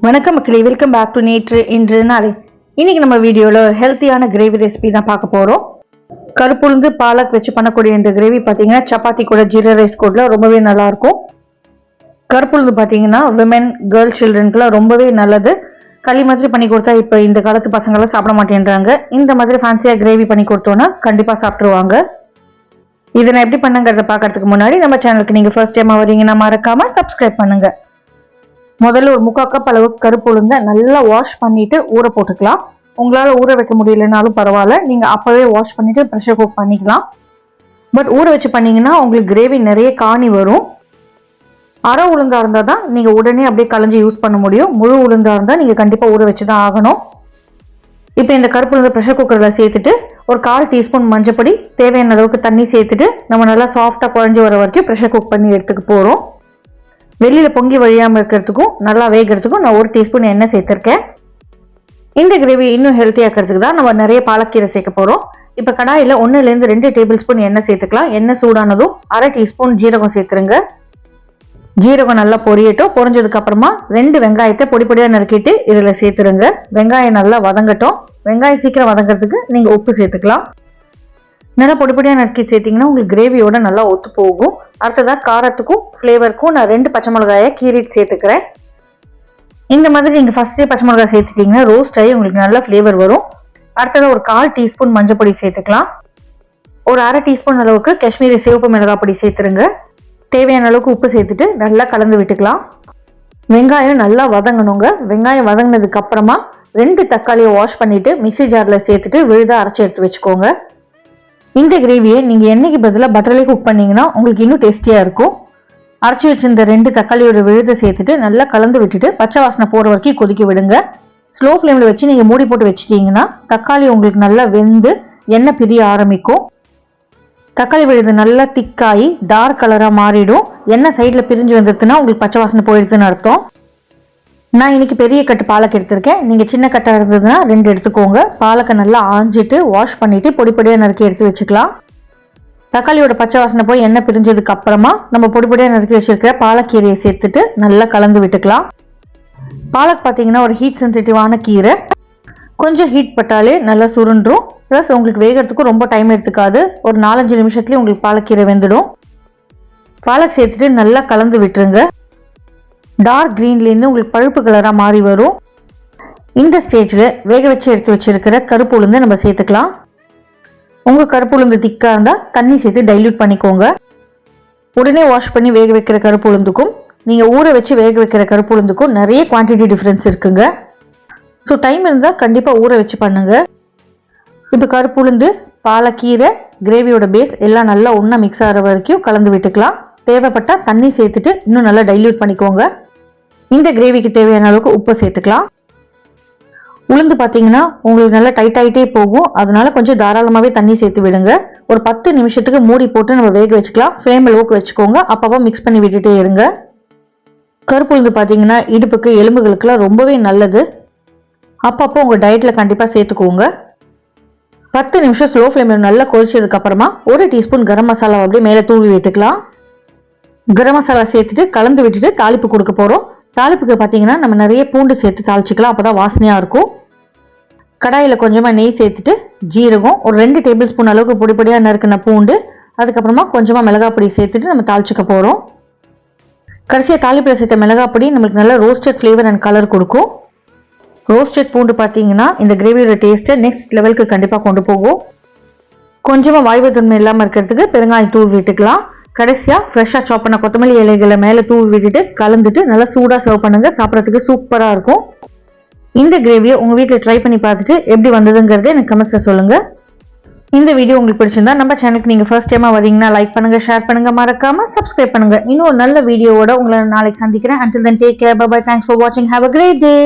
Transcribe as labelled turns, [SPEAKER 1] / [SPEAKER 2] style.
[SPEAKER 1] வணக்கம் மக்களே, welcome back to நேற்று இன்று நாளை. இன்னைக்கு நம்ம வீடியோவில் ஒரு ஹெல்த்தியான கிரேவி ரெசிபி தான் பார்க்க போகிறோம். கருப்புளுந்து பாலக் வச்சு பண்ணக்கூடிய இந்த கிரேவி பார்த்தீங்கன்னா சப்பாத்தி கூட ஜீரா ரைஸ் கூட ரொம்பவே நல்லா இருக்கும். கருப்புளுந்து பார்த்தீங்கன்னா விமென் கேர்ள் சில்ட்ரனுக்குலாம் ரொம்பவே நல்லது. களி மாதிரி பண்ணி கொடுத்தா இப்போ இந்த காலத்து பசங்களாம் சாப்பிட மாட்டேன்றாங்க. இந்த மாதிரி ஃபேன்சியாக கிரேவி பண்ணி கொடுத்தோன்னா கண்டிப்பாக சாப்பிட்ருவாங்க. இதை நான் எப்படி பண்ணுங்கிறத பார்க்கறதுக்கு முன்னாடி நம்ம சேனலுக்கு நீங்கள் ஃபர்ஸ்ட் டைமாக வரீங்கன்னா மறக்காம சப்ஸ்கிரைப் பண்ணுங்க. முதல்ல ஒரு 3/4 கப் அளவுக்கு கருப்பு உளுந்த நல்லா வாஷ் பண்ணிட்டு ஊற போட்டுக்கலாம். உங்களால் ஊற வைக்க முடியலனாலும் பரவாயில்ல, நீங்கள் அப்போவே வாஷ் பண்ணிட்டு ப்ரெஷர் குக் பண்ணிக்கலாம். பட் ஊற வச்சு பண்ணீங்கன்னா உங்களுக்கு கிரேவி நிறைய காணி வரும். அரை உளுந்தா இருந்தால் தான் நீங்கள் உடனே அப்படியே கலைஞ்சி யூஸ் பண்ண முடியும். முழு உளுந்தா இருந்தால் நீங்கள் கண்டிப்பாக ஊற வச்சு தான் ஆகணும். இப்போ இந்த கருப்பு உளுந்த ப்ரெஷர் குக்கரில் சேர்த்துட்டு ஒரு 1/4 டீஸ்பூன் மஞ்சப்பொடி, தேவையான அளவுக்கு தண்ணி சேர்த்துட்டு நம்ம நல்லா சாஃப்டாக குழஞ்சி வர வரைக்கும் ப்ரெஷர் குக் பண்ணி எடுத்துக்க போகிறோம். வெளியில் பொங்கி வழியாமல் இருக்கிறதுக்கும் நல்லா வேகிறதுக்கும் நான் 1 டீஸ்பூன் எண்ணெய் சேர்த்துருக்கேன். இந்த கிரேவி இன்னும் ஹெல்த்தியாக இருக்கிறதுக்கு தான் நம்ம நிறைய பாலக்கீரை சேர்க்க போகிறோம். இப்போ கடாயில் 1லேருந்து 2 டேபிள் ஸ்பூன் எண்ணெய் சேர்த்துக்கலாம். எண்ணெய் சூடானதும் 1/2 டீஸ்பூன் ஜீரகம் சேர்த்துருங்க. ஜீரகம் நல்லா பொரியட்டும். பொரிஞ்சதுக்கு அப்புறமா 2 வெங்காயத்தை பொடி பொடியாக நறுக்கிட்டு இதில் சேர்த்துருங்க. வெங்காயம் நல்லா வதங்கட்டும். வெங்காயம் சீக்கிரம் வதங்கிறதுக்கு நீங்கள் உப்பு சேர்த்துக்கலாம். நல்லா பொடி பொடியாக நறுக்கி சேர்த்திங்கன்னா உங்களுக்கு கிரேவியோட நல்லா ஒத்து போகும். அடுத்ததாக காரத்துக்கும் ஃப்ளேவருக்கும் நான் 2 பச்சை மிளகாயை கீறிட்டு சேர்த்துக்கிறேன். இந்த மாதிரி நீங்கள் ஃபர்ஸ்டே பச்சை மிளகாய் சேர்த்துட்டிங்கன்னா ரோஸ்ட் ஆகி உங்களுக்கு நல்ல ஃப்ளேவர் வரும். அடுத்ததாக ஒரு 1/4 டீஸ்பூன் மஞ்சள் பொடி சேர்த்துக்கலாம். ஒரு 1/2 டீஸ்பூன் அளவுக்கு காஷ்மீரி சிவப்பு மிளகாய் பொடி சேர்த்துருங்க. தேவையான அளவுக்கு உப்பு சேர்த்துட்டு நல்லா கலந்து விட்டுக்கலாம். வெங்காயம் நல்லா வதங்கணுங்க. வெங்காயம் வதங்கினதுக்கு அப்புறமா 2 தக்காளியை வாஷ் பண்ணிட்டு மிக்சி ஜாரில் சேர்த்துட்டு விழுதாக அரைச்சி எடுத்து வச்சுக்கோங்க. இந்த கிரேவியை நீங்கள் எண்ணெய்க்கு பதிலாக பட்டர்லேயே குக் பண்ணிங்கன்னா உங்களுக்கு இன்னும் டேஸ்டியாக இருக்கும். அரைச்சி வச்சிருந்த 2 தக்காளியோட விழுதை சேர்த்துட்டு நல்லா கலந்து விட்டுட்டு பச்சை வாசனை போகிற வரைக்கும் கொதிக்க விடுங்க. ஸ்லோ ஃப்ளேமில் வச்சு நீங்கள் மூடி போட்டு வச்சிட்டிங்கன்னா தக்காளி உங்களுக்கு நல்லா வெந்து எண்ணெய் பிரிய ஆரம்பிக்கும். தக்காளி விழுது நல்லா திக்காகி டார்க் கலராக மாறிடும். எண்ணெய் சைடில் பிரிஞ்சு வந்துடுதுன்னா உங்களுக்கு பச்சை வாசனை போயிடுதுன்னு அர்த்தம். நான் இன்னைக்கு பெரிய கட்டு பாலக் எடுத்திருக்கேன். நீங்கள் சின்ன கட்டாக இருந்ததுன்னா 2 எடுத்துக்கோங்க. பாலக்கை நல்லா ஆஞ்சிட்டு வாஷ் பண்ணிட்டு பொடி பொடியாக நறுக்கி எடுத்து வச்சுக்கலாம். தக்காளியோட பச்சை வாசனை போய் எண்ணெய் பிரிஞ்சதுக்கு அப்புறமா நம்ம பொடி பொடியாக நறுக்கி வச்சிருக்கிற பாலக்கீரையை சேர்த்துட்டு நல்லா கலந்து விட்டுக்கலாம். பாலக் பார்த்தீங்கன்னா ஒரு ஹீட் சென்சிட்டிவான கீரை. கொஞ்சம் ஹீட் பட்டாலே நல்லா சுருண்டும். ப்ளஸ் உங்களுக்கு வேகிறதுக்கும் ரொம்ப டைம் எடுத்துக்காது. ஒரு 4-5 நிமிஷத்துலேயே உங்களுக்கு பாலக்கீரை வெந்துடும். பாலக் சேர்த்துட்டு நல்லா கலந்து விட்டுருங்க. டார்க் கிரீன்லேருந்து உங்களுக்கு பழுப்பு கலராக மாறி வரும். இந்த ஸ்டேஜில் வேக வச்சு எடுத்து வச்சிருக்கிற கருப்பு உளுந்து நம்ம சேர்த்துக்கலாம். உங்கள் கருப்பு உளுந்து திக்காக இருந்தால் தண்ணி சேர்த்து டைல்யூட் பண்ணிக்கோங்க. உடனே வாஷ் பண்ணி வேக வைக்கிற கருப்பு உளுந்துக்கும் நீங்கள் ஊற வச்சு வேக வைக்கிற கருப்பு உளுந்துக்கும் நிறைய குவான்டிட்டி டிஃப்ரென்ஸ் இருக்குங்க. ஸோ டைம் இருந்தால் கண்டிப்பாக ஊற வச்சு பண்ணுங்க. இப்போ கருப்பு உளுந்து, பாலக்கீரை, கிரேவியோட பேஸ் எல்லாம் நல்லா ஒன்றா மிக்ஸ் ஆகிற வரைக்கும் கலந்து விட்டுக்கலாம். தேவைப்பட்டால் தண்ணி சேர்த்துட்டு இன்னும் நல்லா டைல்யூட் பண்ணிக்கோங்க. இந்த கிரேவிக்கு தேவையான அளவுக்கு உப்பு சேர்த்துக்கலாம். உளுந்து பார்த்தீங்கன்னா உங்களுக்கு நல்லா டைட் ஆகிட்டே போகும். அதனால கொஞ்சம் தாராளமாகவே தண்ணி சேர்த்து விடுங்க. ஒரு 10 நிமிஷத்துக்கு மூடி போட்டு நம்ம வேக வச்சுக்கலாம். ஃப்ளேம் லோக்கு வச்சுக்கோங்க. அப்பப்போ மிக்ஸ் பண்ணி விட்டுட்டே இருங்க. கருப்பு உளுந்து பார்த்தீங்கன்னா இடுப்புக்கு எலும்புகளுக்குலாம் ரொம்பவே நல்லது. அப்பப்போ உங்கள் டயட்டில் கண்டிப்பாக சேர்த்துக்கோங்க. 10 நிமிஷம் ஸ்லோ ஃப்ளேமில் நல்லா கொதிச்சதுக்கு அப்புறமா 1 டீஸ்பூன் கரம் மசாலா அப்படியே மேலே தூவி விட்டுக்கலாம். கரம் மசாலா சேர்த்துட்டு கலந்து விட்டுட்டு தாளிப்பு கொடுக்க போகிறோம். தாளிப்புக்கு பார்த்தீங்கன்னா நம்ம நிறைய பூண்டு சேர்த்து தாளிச்சிக்கலாம். அப்போ தான் வாசனையாக இருக்கும். கடாயில் கொஞ்சமாக நெய் சேர்த்துட்டு ஜீரகம், ஒரு 2 டேபிள் ஸ்பூன் அளவுக்கு பொடி பொடியாக நறுக்கின பூண்டு, அதுக்கப்புறமா கொஞ்சமாக மிளகாய் பொடி சேர்த்துட்டு நம்ம தாளிச்சிக்க போகிறோம். கடைசியாக தாளிப்பில் சேர்த்த மிளகாய் பொடி நம்மளுக்கு நல்ல ரோஸ்டட் ஃப்ளேவர் அண்ட் கலர் கொடுக்கும். ரோஸ்டட் பூண்டு பார்த்தீங்கன்னா இந்த கிரேவியோட டேஸ்ட்டை நெக்ஸ்ட் லெவலுக்கு கண்டிப்பாக கொண்டு போகும். கொஞ்சமாக வாய்வுத்தன்மை இல்லாமல் இருக்கிறதுக்கு பெருங்காயம் தூவி விட்டுக்கலாம். கடைசியாக ஃப்ரெஷ்ஷாக சாப் பண்ண கொத்தமல்லி இலைகளை மேலே தூவி விட்டுட்டு கலந்துட்டு நல்லா சூடாக சர்வ் பண்ணுங்க. சாப்பிட்றதுக்கு சூப்பராக இருக்கும். இந்த கிரேவியை உங்கள் வீட்டில் ட்ரை பண்ணி பார்த்துட்டு எப்படி வந்ததுங்கிறத எனக்கு கமெண்ட்ஸில் சொல்லுங்கள். இந்த வீடியோ உங்களுக்கு பிடிச்சிருந்தா நம்ம சேனலுக்கு நீங்கள் ஃபர்ஸ்ட் டைமாக வரீங்கன்னா லைக் பண்ணுங்கள், ஷேர் பண்ணுங்கள், மறக்காமல் சப்ஸ்கிரைப் பண்ணுங்கள். இன்னும் ஒரு நல்ல வீடியோவோட உங்களை நாளைக்கு சந்திக்கிறேன். Until then, take care. Bye bye. Thanks for watching. Have a great day.